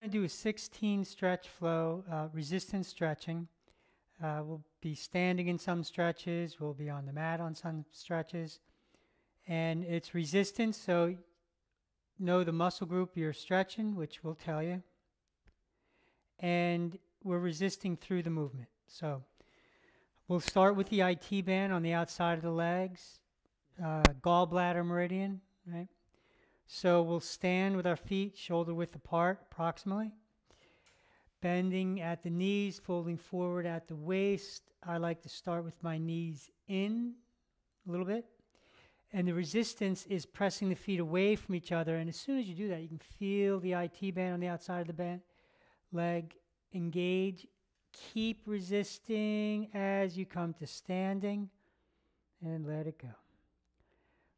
going to do a 16 stretch flow, resistance stretching. We'll be standing in some stretches. We'll be on the mat on some stretches. And it's resistance, so know the muscle group you're stretching, which will tell you. And we're resisting through the movement. So we'll start with the IT band on the outside of the legs, gallbladder meridian, right? So we'll stand with our feet shoulder width apart approximately, bending at the knees, folding forward at the waist. I like to start with my knees in a little bit. And the resistance is pressing the feet away from each other. And as soon as you do that, you can feel the IT band on the outside of the band, leg engage. Keep resisting as you come to standing and let it go.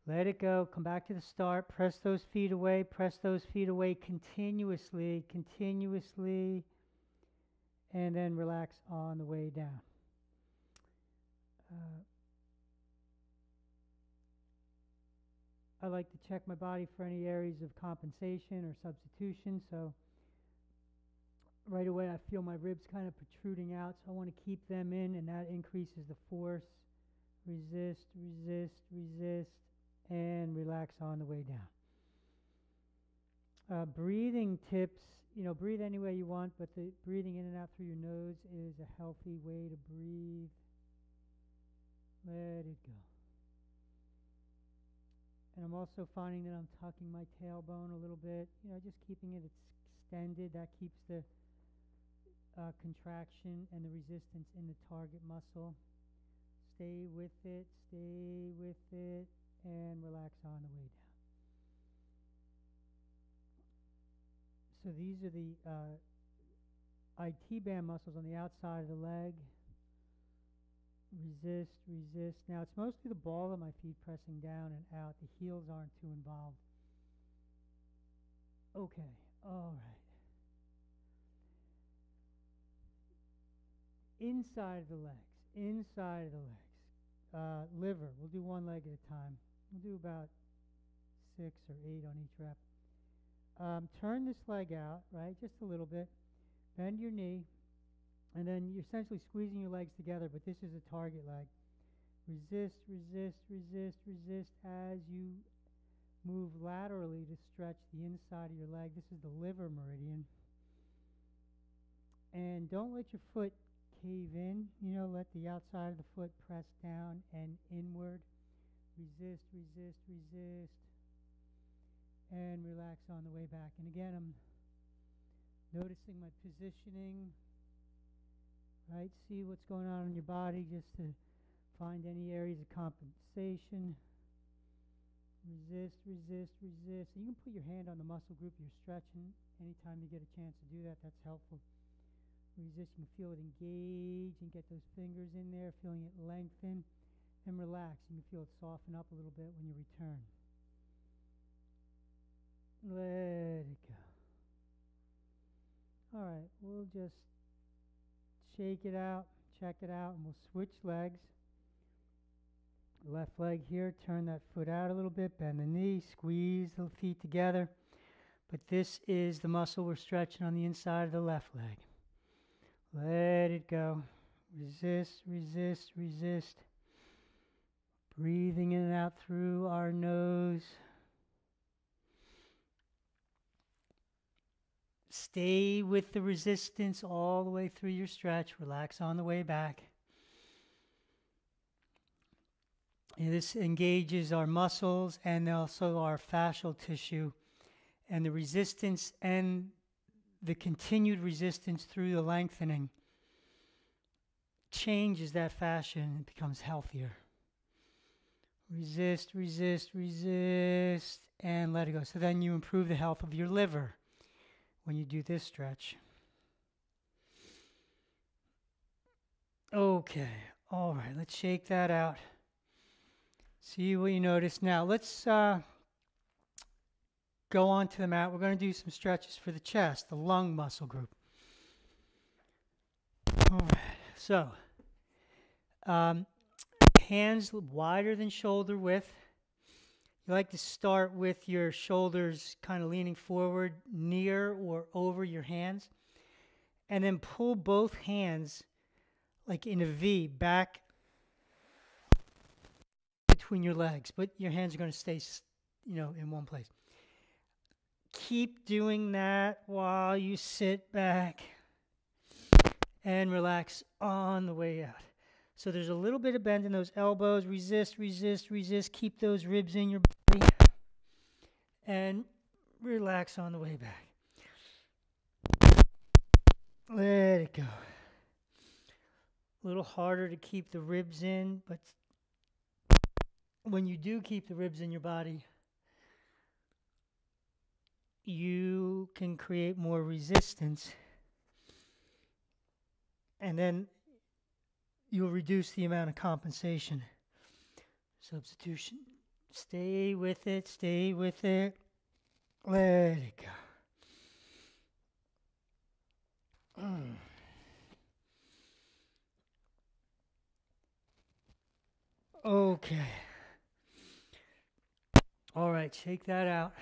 Let it go. Come back to the start. Press those feet away. Press those feet away continuously, continuously. And then relax on the way down. I like to check my body for any areas of compensation or substitution. So right away I feel my ribs kind of protruding out. So I want to keep them in, and that increases the force. Resist, resist, resist. And relax on the way down. Breathing tips, breathe any way you want, but the breathing in and out through your nose is a healthy way to breathe. Let it go. And I'm also finding that I'm tucking my tailbone a little bit, just keeping it extended. That keeps the contraction and the resistance in the target muscle. Stay with it, and relax on the way down. So these are the IT band muscles on the outside of the leg. Resist, resist. Now it's mostly the ball of my feet pressing down and out. The heels aren't too involved. Okay, all right. Inside of the legs, inside of the legs. Liver, we'll do one leg at a time. We'll do about 6 or 8 on each rep. Turn this leg out, right, just a little bit. Bend your knee, and then you're essentially squeezing your legs together, but this is a target leg. Resist, resist, resist, resist as you move laterally to stretch the inside of your leg. This is the liver meridian. And don't let your foot cave in. Let the outside of the foot press down and inward. Resist, resist, resist. And relax on the way back. And again, I'm noticing my positioning. Right? See what's going on in your body just to find any areas of compensation. Resist, resist, resist. You can put your hand on the muscle group you're stretching anytime you get a chance to do that. That's helpful. Resist, you can feel it engage and get those fingers in there, feeling it lengthen and relax. You can feel it soften up a little bit when you return. Let it go. All right, we'll just shake it out, check it out, and we'll switch legs. Left leg here, turn that foot out a little bit, bend the knee, squeeze the feet together. But this is the muscle we're stretching on the inside of the left leg. Let it go. Resist, resist, resist. Breathing in and out through our nose. Stay with the resistance all the way through your stretch. Relax on the way back. And this engages our muscles and also our fascial tissue. And the resistance and the continued resistance through the lengthening changes that fascia and it becomes healthier. Resist, resist, resist, and let it go. So then you improve the health of your liver when you do this stretch. Okay, all right, let's shake that out. See what you notice. Now let's go onto the mat. We're going to do some stretches for the chest, the lung muscle group. All right, so hands wider than shoulder width. You like to start with your shoulders kind of leaning forward near or over your hands, and then pull both hands like in a V back between your legs, but your hands are going to stay, in one place. Keep doing that while you sit back and relax on the way out. So there's a little bit of bend in those elbows. Resist, resist, resist. Keep those ribs in your body and relax on the way back. Let it go. A little harder to keep the ribs in, but when you do keep the ribs in your body, you can create more resistance, and then you'll reduce the amount of compensation. Substitution. Stay with it, stay with it. Let it go. Okay. All right, shake that out.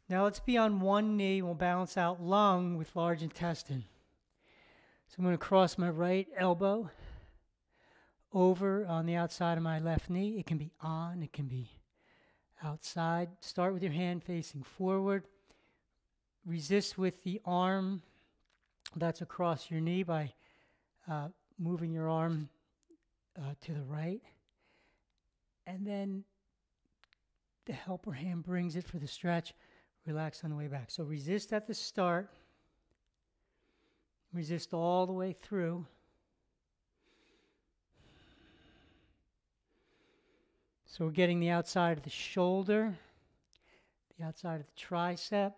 Now let's be on one knee. We'll balance out lung with large intestine. So I'm going to cross my right elbow over on the outside of my left knee. It can be on, it can be outside. Start with your hand facing forward. Resist with the arm that's across your knee by moving your arm to the right. And then the helper hand brings it for the stretch. Relax on the way back. So resist at the start. Resist all the way through. So we're getting the outside of the shoulder, the outside of the tricep.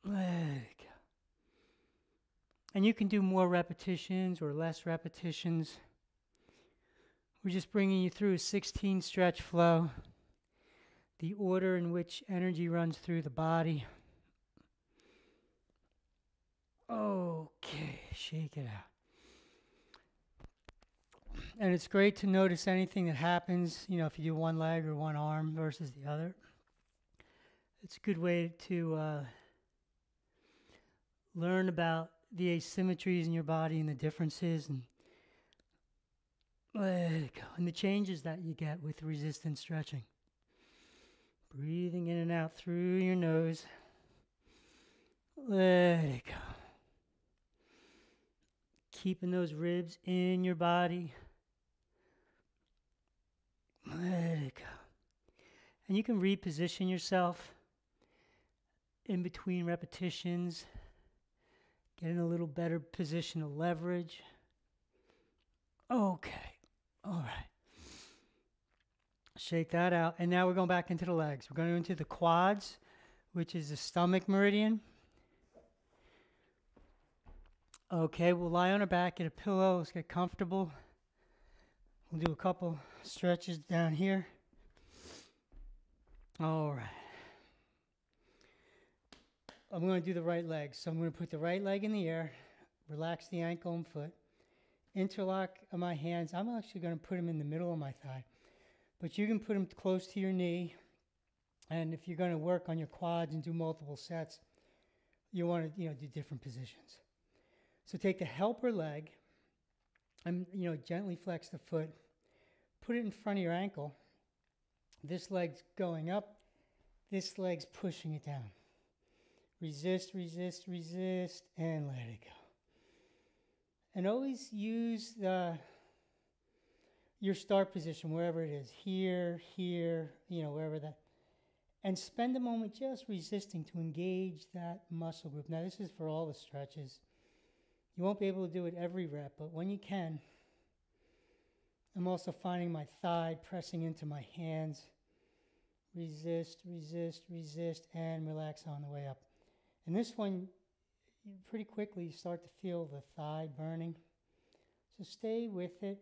Let it go. And you can do more repetitions or less repetitions. We're just bringing you through a 16 stretch flow, the order in which energy runs through the body. Okay, shake it out. And it's great to notice anything that happens, if you do one leg or one arm versus the other. It's a good way to learn about the asymmetries in your body and the differences, and let it go. And the changes that you get with resistance stretching. Breathing in and out through your nose. Let it go. Keeping those ribs in your body. Let it go. And you can reposition yourself in between repetitions. Get in a little better position of leverage. Okay. All right. Shake that out. And now we're going back into the legs. We're going into the quads, which is the stomach meridian. Okay, we'll lie on our back, get a pillow. Let's get comfortable. We'll do a couple stretches down here. All right. I'm going to do the right leg. So I'm going to put the right leg in the air, relax the ankle and foot, interlock my hands. I'm actually going to put them in the middle of my thigh, but you can put them close to your knee. And if you're going to work on your quads and do multiple sets, you want to do different positions. So take the helper leg and gently flex the foot. Put it in front of your ankle. This leg's going up. This leg's pushing it down. Resist, resist, resist, and let it go. And always use your start position, wherever it is, here, wherever that. And spend a moment just resisting to engage that muscle group. Now, this is for all the stretches. You won't be able to do it every rep, but when you can, I'm also finding my thigh pressing into my hands. Resist, resist, resist, and relax on the way up. And this one, pretty quickly you start to feel the thigh burning. So stay with it.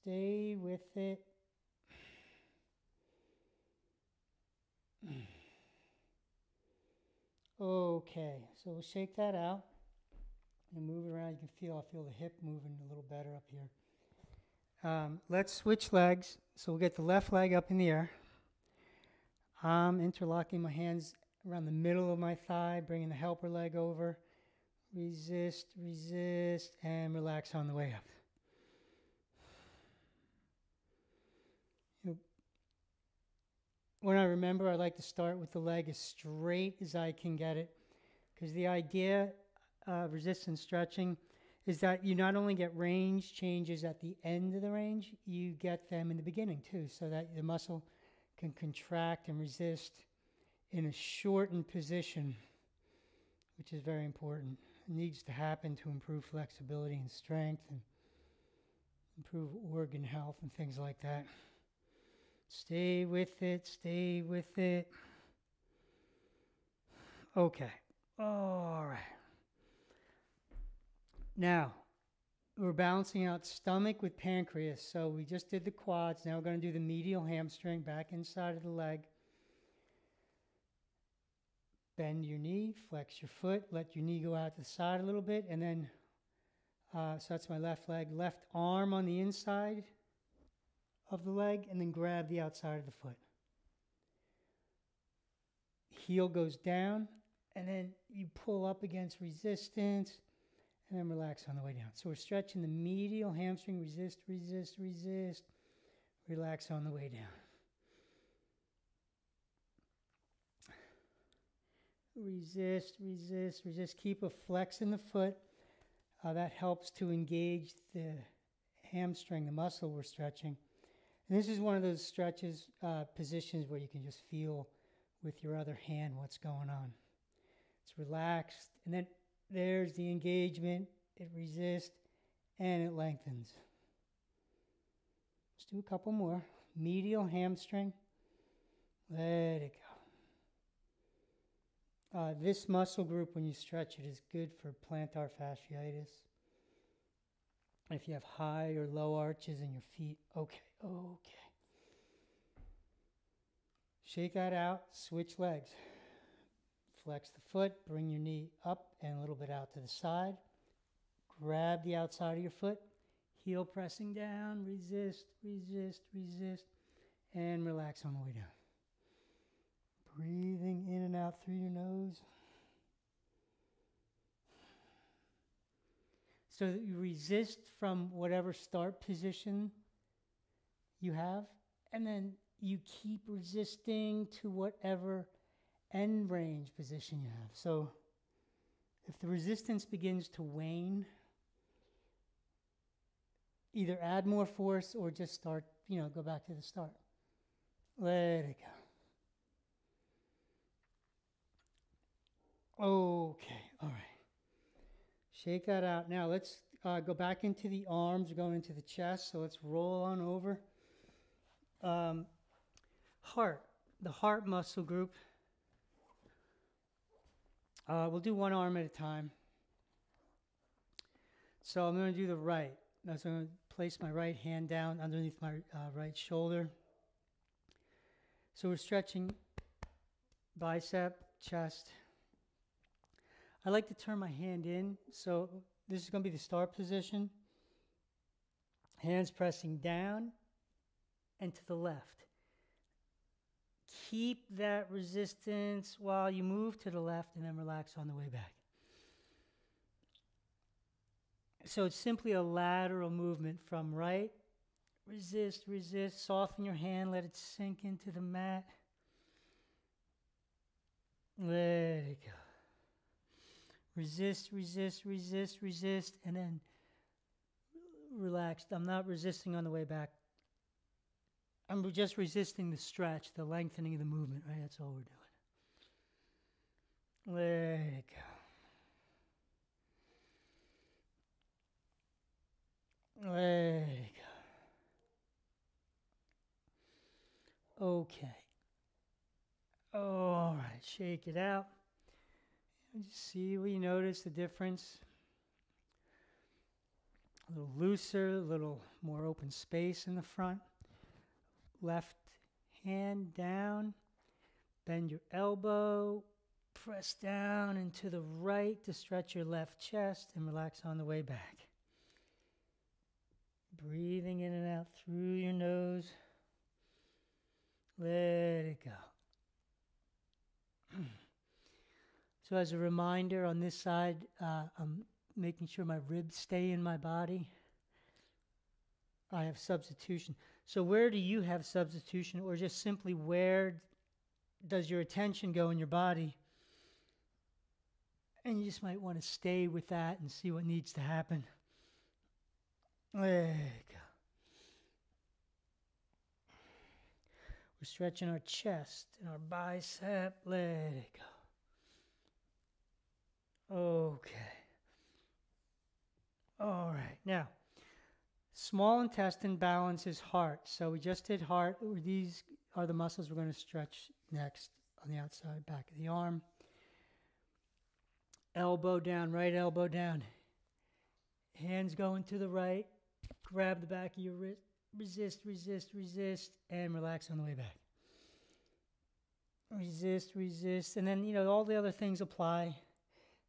Stay with it. Okay, so we'll shake that out and move it around. You can feel, I feel the hip moving a little better up here. Let's switch legs. So we'll get the left leg up in the air. I'm interlocking my hands around the middle of my thigh, bringing the helper leg over. Resist, resist, and relax on the way up. When I remember, I like to start with the leg as straight as I can get it, because the idea of resistance stretching is that you not only get range changes at the end of the range, you get them in the beginning too, so that the muscle can contract and resist in a shortened position, which is very important. It needs to happen to improve flexibility and strength and improve organ health and things like that. Stay with it, stay with it. Okay, all right. Now, we're balancing out stomach with pancreas. So we just did the quads. Now we're going to do the medial hamstring back inside of the leg. Bend your knee, flex your foot, let your knee go out to the side a little bit, and then, so that's my left leg, left arm on the inside of the leg, and then grab the outside of the foot. Heel goes down, and then you pull up against resistance, and then relax on the way down. So we're stretching the medial hamstring, resist, resist, resist, relax on the way down. Resist, resist, resist. Keep a flex in the foot. That helps to engage the hamstring, the muscle we're stretching. And this is one of those stretches, positions where you can just feel with your other hand what's going on. It's relaxed, and then there's the engagement. It resists, and it lengthens. Let's do a couple more. Medial hamstring. Let it go. This muscle group, when you stretch it, is good for plantar fasciitis. If you have high or low arches in your feet, okay. Shake that out, switch legs. Flex the foot, bring your knee up and a little bit out to the side. Grab the outside of your foot, heel pressing down, resist, resist, resist, and relax on the way down. Breathing in and out through your nose. So that you resist from whatever start position you have, and then you keep resisting to whatever end range position you have. So if the resistance begins to wane, either add more force or just start, go back to the start. Let it go. Okay, all right. Shake that out. Now let's go back into the arms, going into the chest. So let's roll on over. Heart, the heart muscle group. We'll do one arm at a time. So I'm going to do the right. So I'm going to place my right hand down underneath my right shoulder. So we're stretching bicep, chest. I like to turn my hand in. So this is going to be the start position. Hands pressing down and to the left. Keep that resistance while you move to the left and then relax on the way back. So it's simply a lateral movement from right. Resist, resist, soften your hand, let it sink into the mat. Let it go. Resist, resist, resist, resist, and then relax. I'm not resisting on the way back. I'm just resisting the stretch, the lengthening of the movement, right? That's all we're doing. Let it go. Let it go. Okay. All right, shake it out. Just see where you notice the difference. A little looser, a little more open space in the front. Left hand down, bend your elbow, press down and to the right to stretch your left chest and relax on the way back. Breathing in and out through your nose. Let it go. So as a reminder, on this side, I'm making sure my ribs stay in my body. I have substitution. So where do you have substitution, or just simply where does your attention go in your body? And you just might want to stay with that and see what needs to happen. Let it go. We're stretching our chest and our bicep. Let it go. Okay. All right. Now, small intestine balances heart. So we just did heart. These are the muscles we're going to stretch next on the outside back of the arm. Elbow down, right elbow down. Hands going to the right. Grab the back of your wrist. Resist, resist, resist, and relax on the way back. Resist, resist, and then, all the other things apply.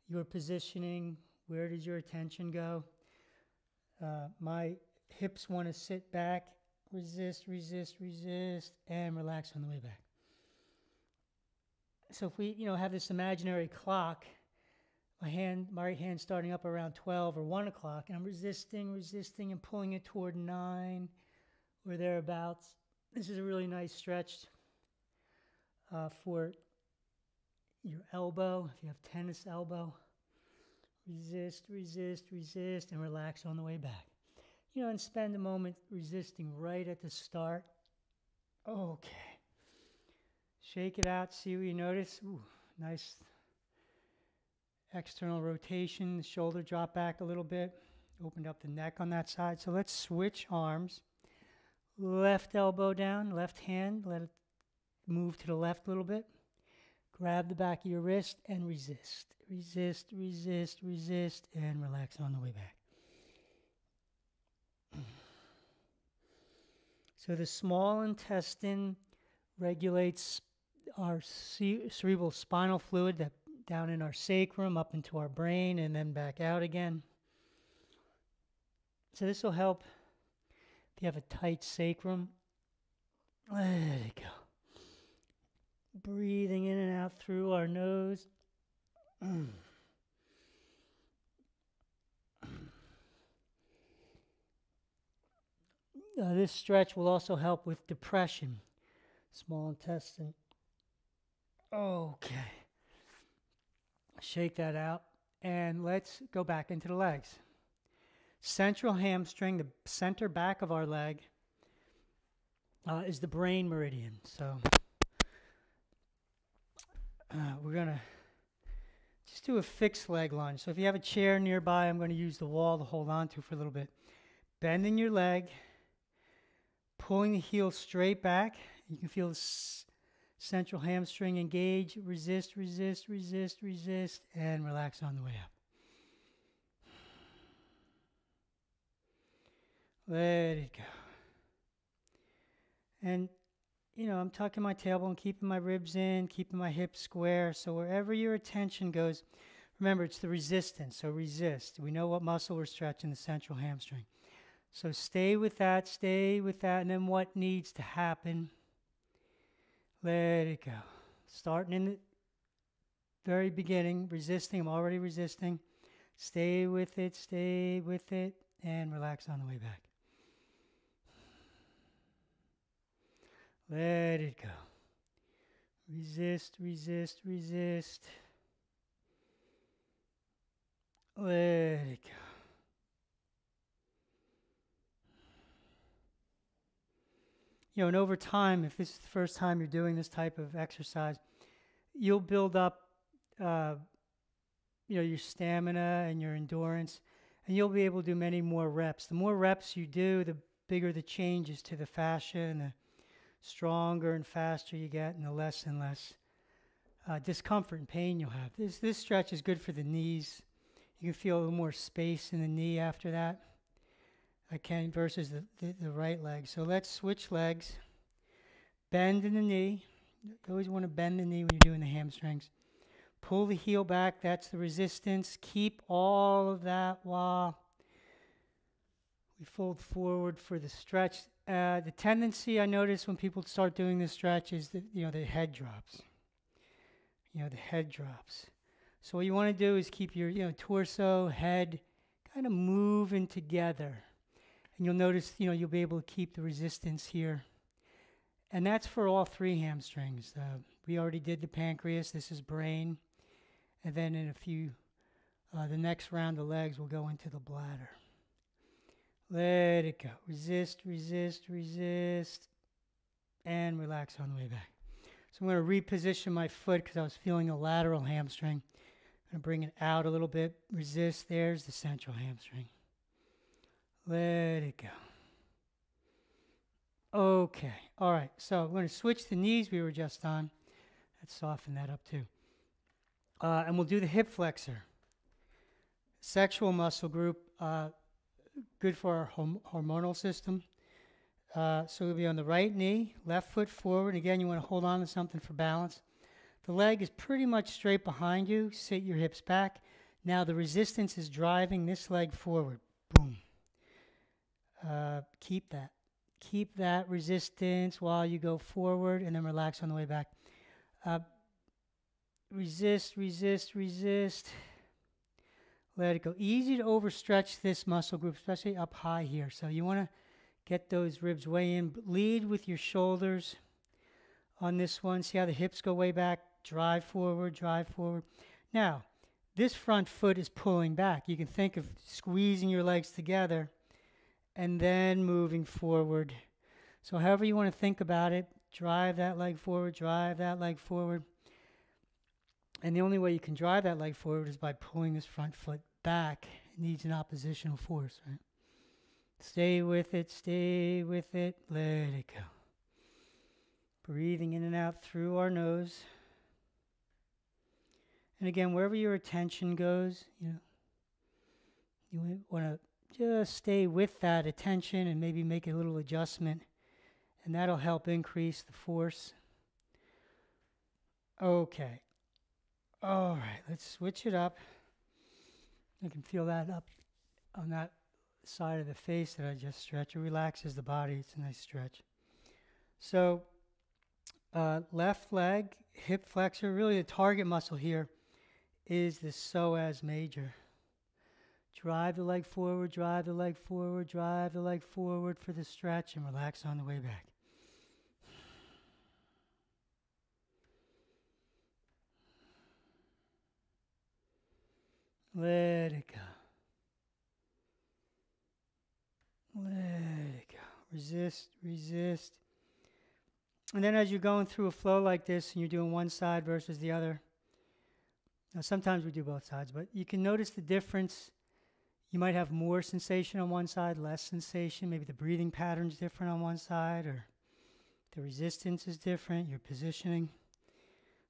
Your positioning, where does your attention go? My hips want to sit back. Resist, resist, resist, and relax on the way back. So if we, have this imaginary clock, my right hand starting up around 12 or 1 o'clock, and I'm resisting, and pulling it toward 9 or thereabouts. This is a really nice stretch for your elbow, if you have tennis elbow. Resist, resist, resist, and relax on the way back. And spend a moment resisting right at the start. Okay. Shake it out, see what you notice. Ooh, nice external rotation, the shoulder drop back a little bit. Opened up the neck on that side. So let's switch arms. Left elbow down, left hand, let it move to the left a little bit. Grab the back of your wrist and resist. Resist, resist, resist, and relax on the way back. So the small intestine regulates our cerebral spinal fluid that down in our sacrum, up into our brain, and then back out again. So this will help if you have a tight sacrum. Let it go. Breathing in and out through our nose. This stretch will also help with depression. Small intestine. Okay. Shake that out. And let's go back into the legs. Central hamstring, the center back of our leg, is the brain meridian. So we're going to just do a fixed leg lunge. So if you have a chair nearby, I'm going to use the wall to hold on to for a little bit. Bending your leg, pulling the heel straight back. You can feel the central hamstring engage. Resist, resist, resist, resist, and relax on the way up. Let it go. And, I'm tucking my tailbone, keeping my ribs in, keeping my hips square. So wherever your attention goes, remember, it's the resistance. So resist. We know what muscle we're stretching, the central hamstring. So stay with that, and then what needs to happen, let it go. Starting in the very beginning, resisting. I'm already resisting. Stay with it, and relax on the way back. Let it go. Resist, resist, resist. Let it go. And over time, if this is the first time you're doing this type of exercise, you'll build up, your stamina and your endurance, and you'll be able to do many more reps. The more reps you do, the bigger the changes to the fascia, and the stronger and faster you get, and the less and less discomfort and pain you'll have. This stretch is good for the knees. You can feel a little more space in the knee after that. Versus the right leg. So let's switch legs. Bend in the knee. You always want to bend the knee when you're doing the hamstrings. Pull the heel back. That's the resistance. Keep all of that while We fold forward for the stretch. The tendency I notice when people start doing this stretch is that, the head drops. The head drops. So what you want to do is keep your, torso, head kind of moving together. And you'll notice, you'll be able to keep the resistance here. And that's for all three hamstrings. We already did the pancreas. This is brain. And then in the next round of legs, we'll go into the bladder. Let it go. Resist, resist, resist. And relax on the way back. So I'm going to reposition my foot because I was feeling a lateral hamstring. I'm going to bring it out a little bit. Resist. There's the central hamstring. Let it go. Okay. All right. So I'm going to switch the knees we were just on. Let's soften that up too. And we'll do the hip flexor. Sexual muscle group. Good for our hormonal system. So we'll be on the right knee, left foot forward. Again, you want to hold on to something for balance. The leg is pretty much straight behind you. Sit your hips back. Now the resistance is driving this leg forward. Boom. Keep that. Keep that resistance while you go forward and then relax on the way back. Resist, resist, resist. Let it go. Easy to overstretch this muscle group, especially up high here. So you want to get those ribs way in. Lead with your shoulders on this one. See how the hips go way back? Drive forward, drive forward. Now, this front foot is pulling back. You can think of squeezing your legs together and then moving forward. So however you want to think about it, drive that leg forward, drive that leg forward. And the only way you can drive that leg forward is by pulling this front foot back. It needs an oppositional force, right? Stay with it, let it go. Breathing in and out through our nose. And again, wherever your attention goes, you want to just stay with that attention and maybe make a little adjustment. And that'll help increase the force. Okay. All right, let's switch it up. I can feel that up on that side of the face that I just stretched. It relaxes the body. It's a nice stretch. So left leg, hip flexor, really the target muscle here is the psoas major. Drive the leg forward, drive the leg forward, drive the leg forward for the stretch and relax on the way back. Let it go. Let it go. Resist, resist. And then as you're going through a flow like this and you're doing one side versus the other, now sometimes we do both sides, but you can notice the difference. You might have more sensation on one side, less sensation. Maybe the breathing pattern's different on one side, or the resistance is different, your positioning.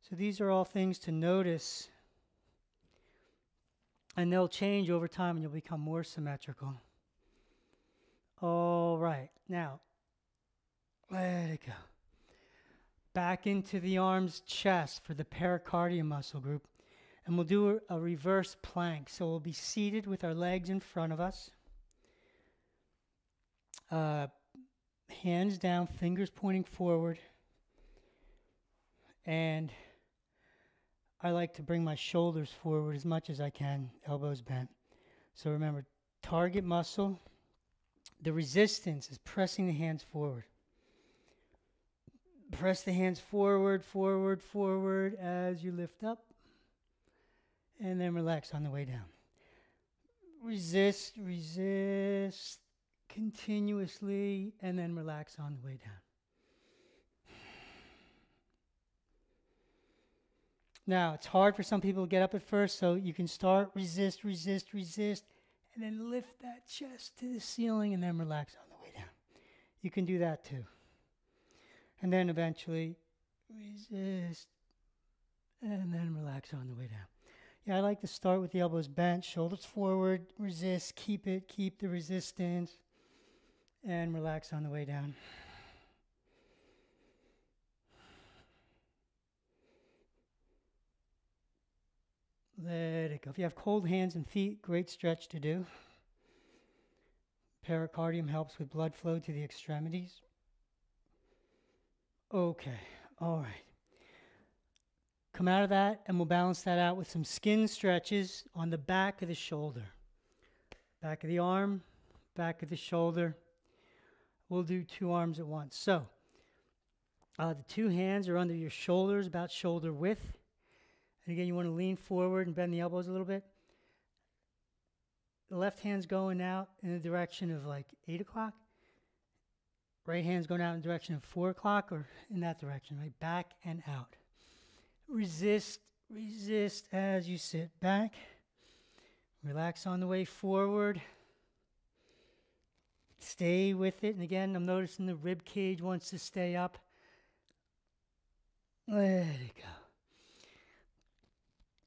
So these are all things to notice. And they'll change over time and you'll become more symmetrical. All right, now, let it go. Back into the arms, chest for the pericardium muscle group. And we'll do a reverse plank. So we'll be seated with our legs in front of us. Hands down, fingers pointing forward. And I like to bring my shoulders forward as much as I can, elbows bent. So remember, target muscle. The resistance is pressing the hands forward. Press the hands forward, forward, forward as you lift up. And then relax on the way down. Resist, resist continuously, and then relax on the way down. Now, it's hard for some people to get up at first, so you can start, resist, resist, resist, and then lift that chest to the ceiling and then relax on the way down. You can do that too. And then eventually resist and then relax on the way down. Yeah, I like to start with the elbows bent, shoulders forward, resist, keep the resistance, and relax on the way down. Let it go. If you have cold hands and feet, great stretch to do. Pericardium helps with blood flow to the extremities. Okay, all right. Come out of that, and we'll balance that out with some skin stretches on the back of the shoulder. Back of the arm, back of the shoulder. We'll do 2 arms at once. So, the 2 hands are under your shoulders, about shoulder width. And again, you want to lean forward and bend the elbows a little bit. The left hand's going out in the direction of like 8 o'clock. Right hand's going out in the direction of 4 o'clock, or in that direction, right? Back and out. Resist, resist as you sit back. Relax on the way forward. Stay with it. And again, I'm noticing the rib cage wants to stay up. Let it go.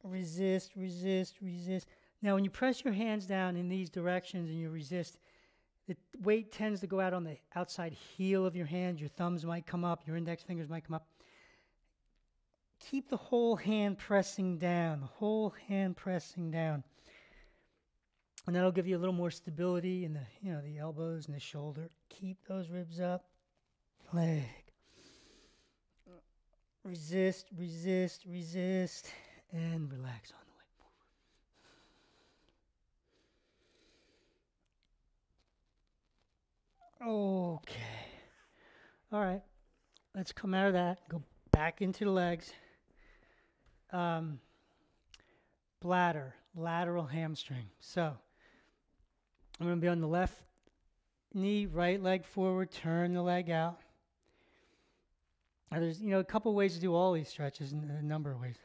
Resist, resist, resist. Now, when you press your hands down in these directions and you resist, the weight tends to go out on the outside heel of your hand. Your thumbs might come up. Your index fingers might come up. Keep the whole hand pressing down, the whole hand pressing down. And that'll give you a little more stability in the elbows and the shoulder. Keep those ribs up. Leg. Resist, resist, resist, and relax on the way. Okay. All right. Let's come out of that. Go back into the legs. Bladder, lateral hamstring. So I'm going to be on the left knee, right leg forward, turn the leg out. Now there's a couple ways to do all these stretches, and a number of ways.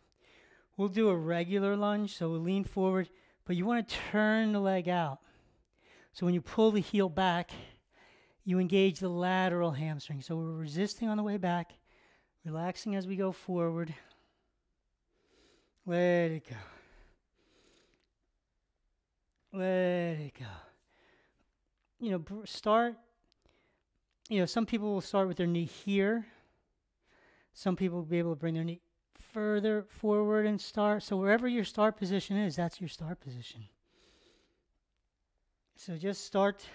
We'll do a regular lunge, so we'll lean forward, but you want to turn the leg out. So when you pull the heel back, you engage the lateral hamstring. So we're resisting on the way back, relaxing as we go forward. Let it go. Let it go. Start, some people will start with their knee here. Some people will be able to bring their knee further forward and start. So wherever your start position is, that's your start position. So just start,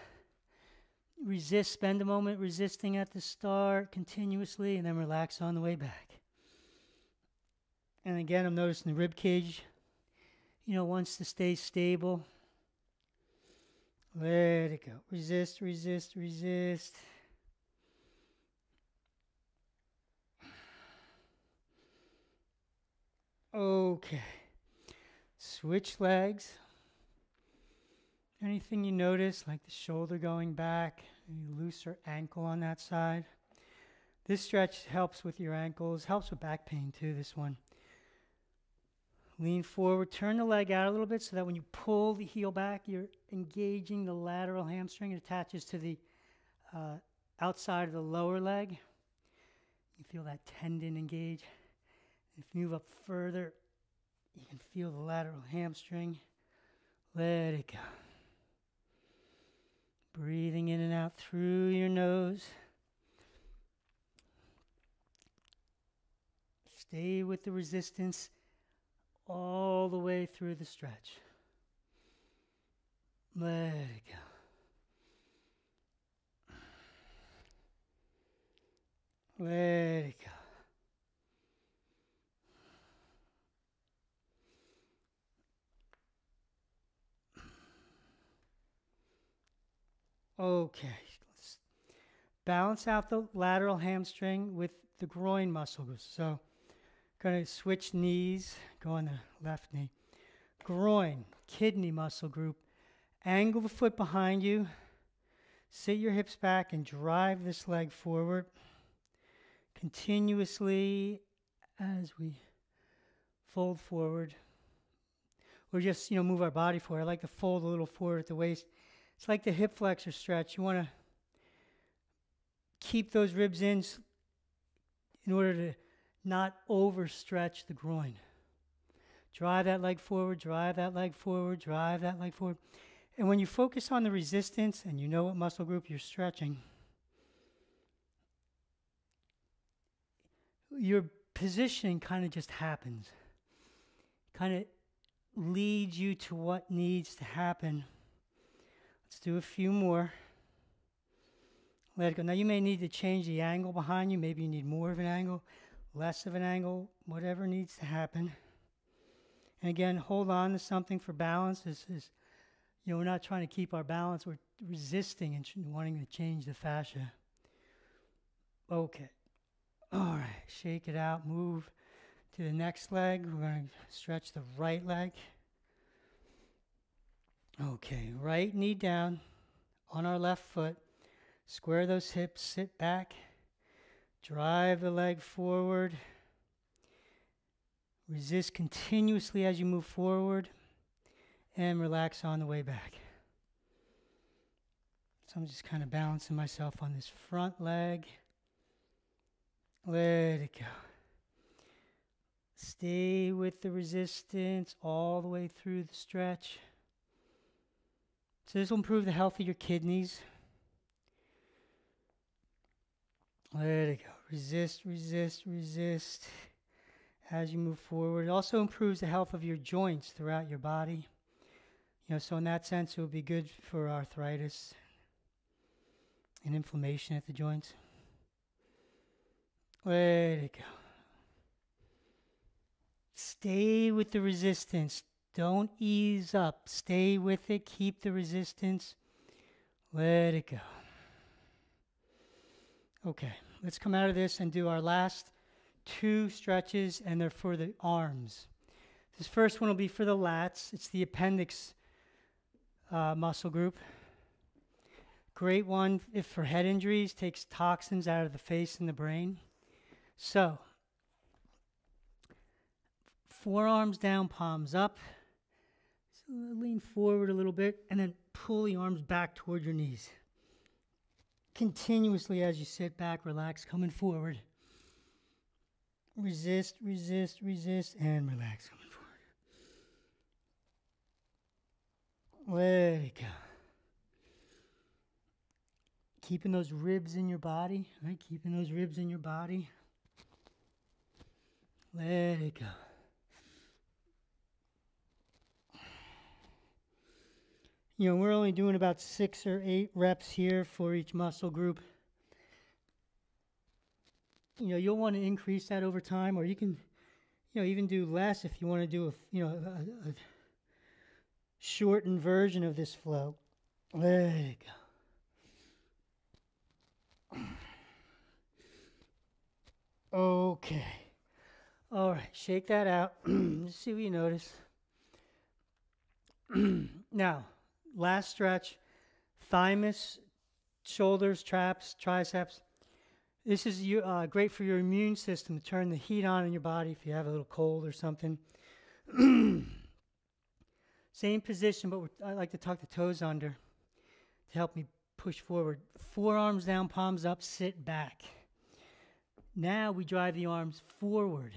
resist, spend a moment resisting at the start continuously, and then relax on the way back. And again, I'm noticing the rib cage, wants to stay stable. Let it go. Resist, resist, resist. Okay. Switch legs. Anything you notice, like the shoulder going back, any looser ankle on that side. This stretch helps with your ankles, helps with back pain too, this one. Lean forward, turn the leg out a little bit so that when you pull the heel back, you're engaging the lateral hamstring. It attaches to the outside of the lower leg. You feel that tendon engage. If you move up further, you can feel the lateral hamstring. Let it go. Breathing in and out through your nose. Stay with the resistance all the way through the stretch. Let it go. Let it go. Okay, let's balance out the lateral hamstring with the groin muscle. So, going to switch knees, go on the left knee. Groin, kidney muscle group. Angle the foot behind you. Sit your hips back and drive this leg forward. Continuously as we fold forward. Or just, move our body forward. I like to fold a little forward at the waist. It's like the hip flexor stretch. You want to keep those ribs in order to not overstretch the groin. Drive that leg forward, drive that leg forward, drive that leg forward. And when you focus on the resistance and you know what muscle group you're stretching, your positioning kind of just happens. Kind of leads you to what needs to happen. Let's do a few more. Let it go. Now you may need to change the angle behind you. Maybe you need more of an angle, less of an angle, whatever needs to happen. And again, hold on to something for balance. This is, we're not trying to keep our balance. We're resisting and wanting to change the fascia. Okay. All right. Shake it out. Move to the next leg. We're going to stretch the right leg. Okay. Right knee down on our left foot. Square those hips. Sit back. Drive the leg forward. Resist continuously as you move forward. And relax on the way back. So I'm just kind of balancing myself on this front leg. Let it go. Stay with the resistance all the way through the stretch. So this will improve the health of your kidneys. Let it go. Resist, resist, resist as you move forward. It also improves the health of your joints throughout your body. So in that sense, it would be good for arthritis and inflammation at the joints. Let it go. Stay with the resistance. Don't ease up. Stay with it. Keep the resistance. Let it go. Okay, let's come out of this and do our last 2 stretches, and they're for the arms. This first one will be for the lats. It's the appendix muscle group. Great one if for head injuries, takes toxins out of the face and the brain. So, forearms down, palms up. So lean forward a little bit and then pull the arms back toward your knees. Continuously as you sit back, relax, coming forward. Resist, resist, resist, and relax, coming forward. Let it go. Keeping those ribs in your body, right? Keeping those ribs in your body. Let it go. We're only doing about 6 or 8 reps here for each muscle group. You'll want to increase that over time, or you can, even do less if you want to do a shortened version of this flow. Let it go. Okay. All right, shake that out. Let's see what you notice. Now, last stretch, thymus, shoulders, traps, triceps. This is great for your immune system to turn the heat on in your body if you have a little cold or something. Same position, but I like to tuck the toes under to help me push forward. Forearms down, palms up, sit back. Now we drive the arms forward,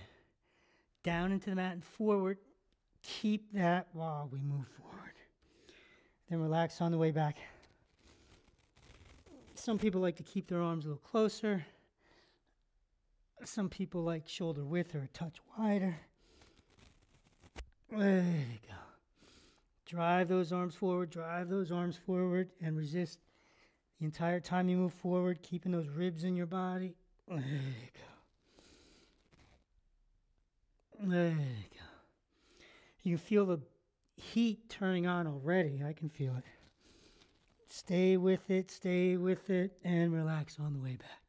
down into the mat and forward. Keep that while we move forward. Then relax on the way back. Some people like to keep their arms a little closer. Some people like shoulder width or a touch wider. Let it go. Drive those arms forward, and resist the entire time you move forward, keeping those ribs in your body. Let it go. Let it go. You can feel the heat turning on already. I can feel it. Stay with it, and relax on the way back.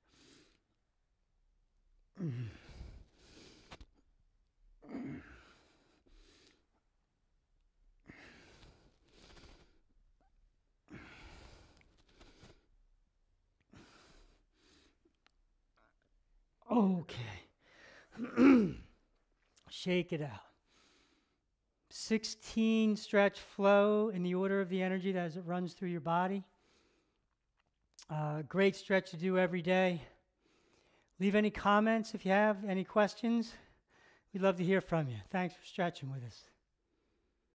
Okay. Shake it out. 16 stretch flow in the order of the energy as it runs through your body. Great stretch to do every day. Leave any comments if you have any questions. We'd love to hear from you. Thanks for stretching with us.